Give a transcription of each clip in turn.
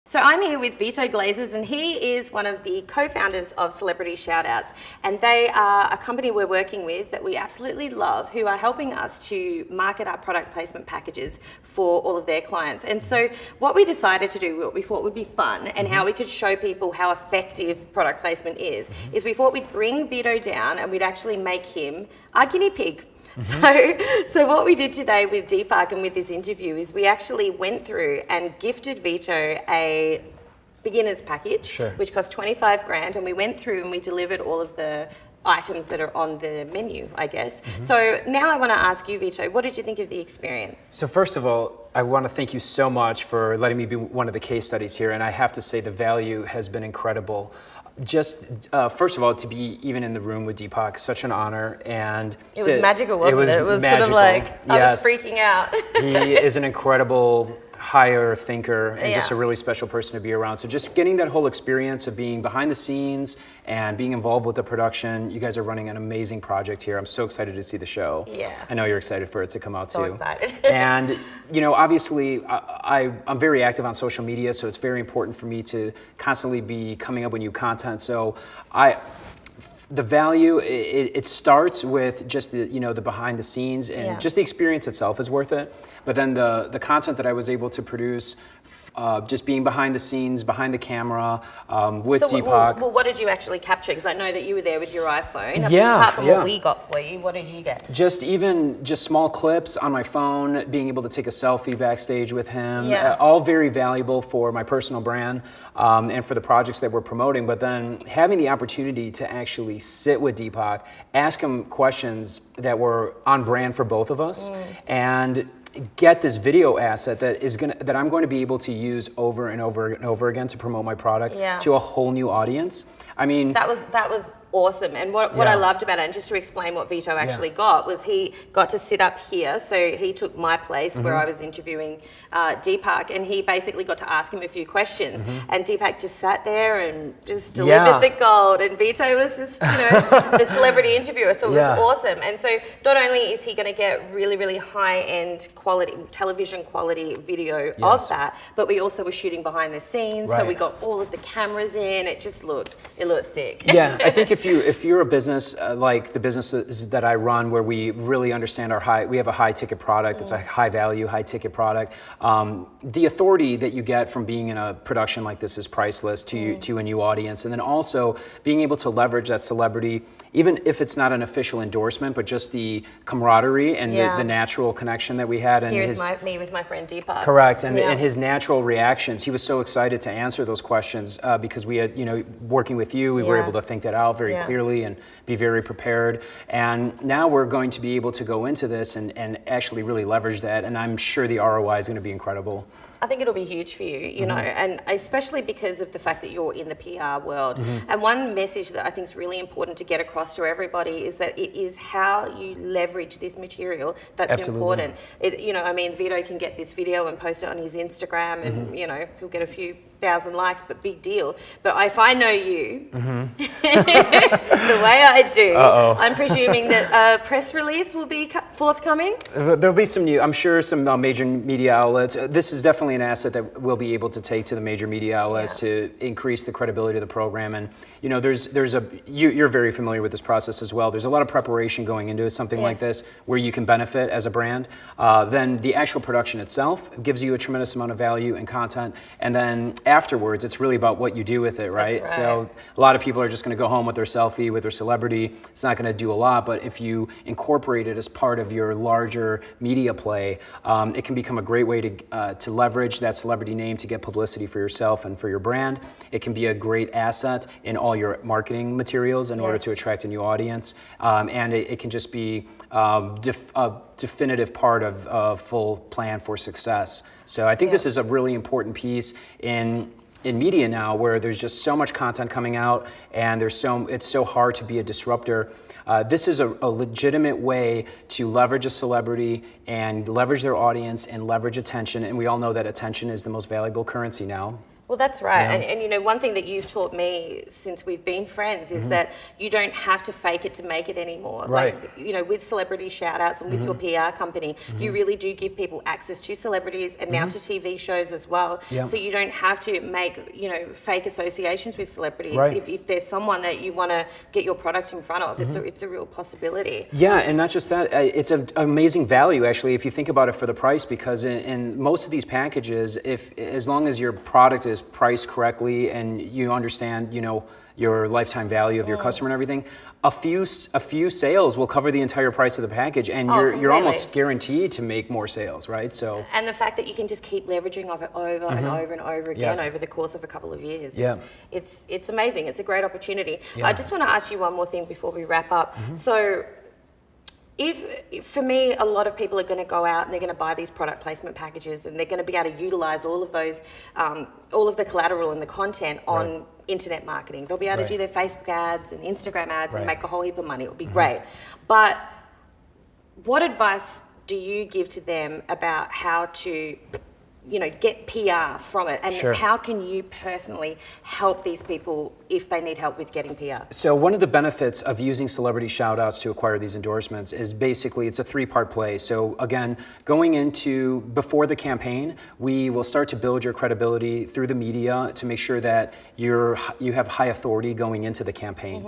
So I'm here with Vito Glazers, and he is one of the co-founders of Celebrity Shoutouts, and they are a company we're working with that we absolutely love, who are helping us to market our product placement packages for all of their clients. And so what we decided to do, what we thought would be fun, and how we could show people how effective product placement is we thought we'd bring Vito down and we'd actually make him our guinea pig. So what we did today with Deepak and with this interview is we actually went through and gifted Vito a beginner's package, which cost 25 grand, and we went through and we delivered all of the items that are on the menu, I guess. So now I want to ask you, Vito, what did you think of the experience? So first of all, I want to thank you so much for letting me be one of the case studies here, and I have to say the value has been incredible. Just first of all, to be even in the room with Deepak, such an honor, and it was magical, wasn't it? It was magical. Sort of like I was freaking out. He is an incredible higher thinker and just a really special person to be around. So just getting that whole experience of being behind the scenes and being involved with the production. You guys are running an amazing project here. I'm so excited to see the show. Yeah. I know you're excited for it to come out too. So excited. And you know, obviously I'm very active on social media, so it's very important for me to constantly be coming up with new content. So the value, it starts with just the, you know, the behind the scenes, and just the experience itself is worth it. But then the content that I was able to produce, just being behind the scenes, behind the camera, with Deepak. Well, what did you actually capture? Because I know that you were there with your iPhone. Yeah, apart from what we got for you, what did you get? Just small clips on my phone, being able to take a selfie backstage with him, all very valuable for my personal brand and for the projects that we're promoting. But then having the opportunity to actually sit with Deepak, ask him questions that were on brand for both of us, and get this video asset that I'm going to be able to use over and over and over again to promote my product to a whole new audience. I mean, that was awesome. And what I loved about it, and just to explain what Vito actually got, was he got to sit up here. So he took my place where I was interviewing Deepak, and he basically got to ask him a few questions. And Deepak just sat there and just delivered the gold. And Vito was just, you know, the celebrity interviewer. So it was awesome. And so not only is he going to get really, really high-end quality, television quality video of that, but we also were shooting behind the scenes. So we got all of the cameras in. It looked sick. Yeah, I think if you're a business like the businesses that I run, where we really understand we have a high ticket product, it's a high value, high ticket product. The authority that you get from being in a production like this is priceless to a new audience. And then also being able to leverage that celebrity, even if it's not an official endorsement, but just the camaraderie and the natural connection that we had. And here's me with my friend Deepak. Correct, and his natural reactions. He was so excited to answer those questions because we had, you know, working with you, we were able to think that out very clearly and be very prepared. And now we're going to be able to go into this and actually really leverage that. And I'm sure the ROI is going to be incredible. I think it'll be huge for you, you know, and especially because of the fact that you're in the PR world. And one message that I think is really important to get across to everybody is that it is how you leverage this material that's important. You know, I mean, Vito can get this video and post it on his Instagram, and you know, he'll get a few thousand likes, but big deal. But if I know you, the way I do, I'm presuming that a press release will be forthcoming. There'll be some new, I'm sure, some major media outlets. This is definitely an asset that we'll be able to take to the major media outlets to increase the credibility of the program. And you know, you're very familiar with this process as well. There's a lot of preparation going into something like this, where you can benefit as a brand. Then the actual production itself gives you a tremendous amount of value and content, and then afterwards, it's really about what you do with it, right? So a lot of people are just going to go home with their selfie, with their celebrity. It's not going to do a lot, but if you incorporate it as part of your larger media play, it can become a great way to leverage that celebrity name to get publicity for yourself and for your brand. It can be a great asset in all your marketing materials in order to attract a new audience, and it can just be a definitive part of a full plan for success. So I think this is a really important piece in media now, where there's just so much content coming out, and it's so hard to be a disruptor. This is a legitimate way to leverage a celebrity and leverage their audience and leverage attention. And we all know that attention is the most valuable currency now. Well, that's right. Yeah. And you know, one thing that you've taught me since we've been friends is that you don't have to fake it to make it anymore. Right. Like, you know, with celebrity shout outs and with your PR company, you really do give people access to celebrities and now to TV shows as well. Yeah. So you don't have to make, you know, fake associations with celebrities. Right. If there's someone that you want to get your product in front of, it's a real possibility. Yeah, and not just that, it's an amazing value actually if you think about it for the price, because in most of these packages, as long as your product is priced correctly and you understand, you know, your lifetime value of your customer and everything, a few sales will cover the entire price of the package, and you're almost guaranteed to make more sales, right? So, and the fact that you can just keep leveraging of it over and over and over again Yes. over the course of a couple of years. Yeah. It's amazing. It's a great opportunity. Yeah. I just want to ask you one more thing before we wrap up. So, if for me, a lot of people are going to go out and they're going to buy these product placement packages, and they're going to be able to utilize all of those, all of the collateral and the content on internet marketing. They'll be able to do their Facebook ads and Instagram ads and make a whole heap of money. It would be great. But what advice do you give to them about how to, you know, get PR from it, and how can you personally help these people if they need help with getting PR? So one of the benefits of using celebrity shout-outs to acquire these endorsements is basically it's a three-part play. So again, going into before the campaign, we will start to build your credibility through the media to make sure that you have high authority going into the campaign.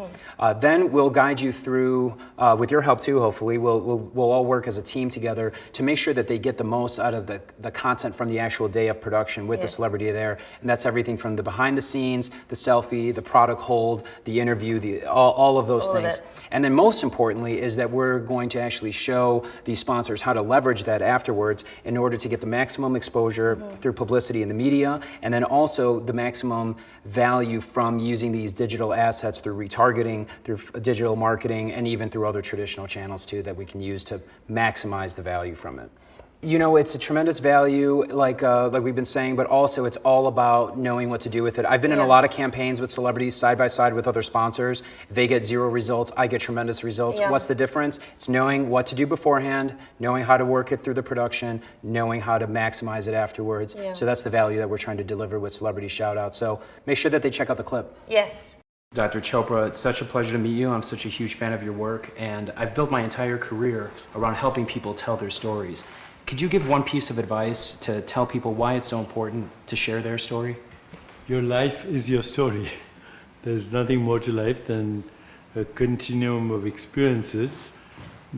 Then we'll guide you through, with your help too, hopefully, we'll all work as a team together to make sure that they get the most out of the content from the actual day of production with the celebrity there. And that's everything from the behind the scenes, the selfie, the product hold, the interview, all of those things. And then most importantly is that we're going to actually show these sponsors how to leverage that afterwards in order to get the maximum exposure through publicity in the media, and then also the maximum value from using these digital assets through retargeting, through digital marketing, and even through other traditional channels too that we can use to maximize the value from it. You know, it's a tremendous value, like we've been saying, but also it's all about knowing what to do with it. I've been in a lot of campaigns with celebrities side by side with other sponsors. They get zero results, I get tremendous results. What's the difference? It's knowing what to do beforehand, knowing how to work it through the production, knowing how to maximize it afterwards. So that's the value that we're trying to deliver with Celebrity Shoutout. So make sure that they check out the clip. Yes. Dr. Chopra, it's such a pleasure to meet you. I'm such a huge fan of your work, and I've built my entire career around helping people tell their stories. Could you give one piece of advice to tell people why it's so important to share their story? Your life is your story. There's nothing more to life than a continuum of experiences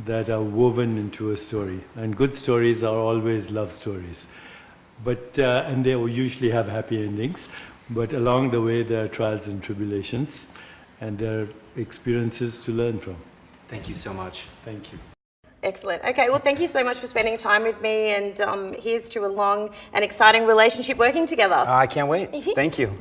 that are woven into a story. And good stories are always love stories. But, and they usually have happy endings. But along the way, there are trials and tribulations, and there are experiences to learn from. Thank you so much. Thank you. Excellent. Okay, well, thank you so much for spending time with me, and here's to a long and exciting relationship working together. I can't wait. Thank you.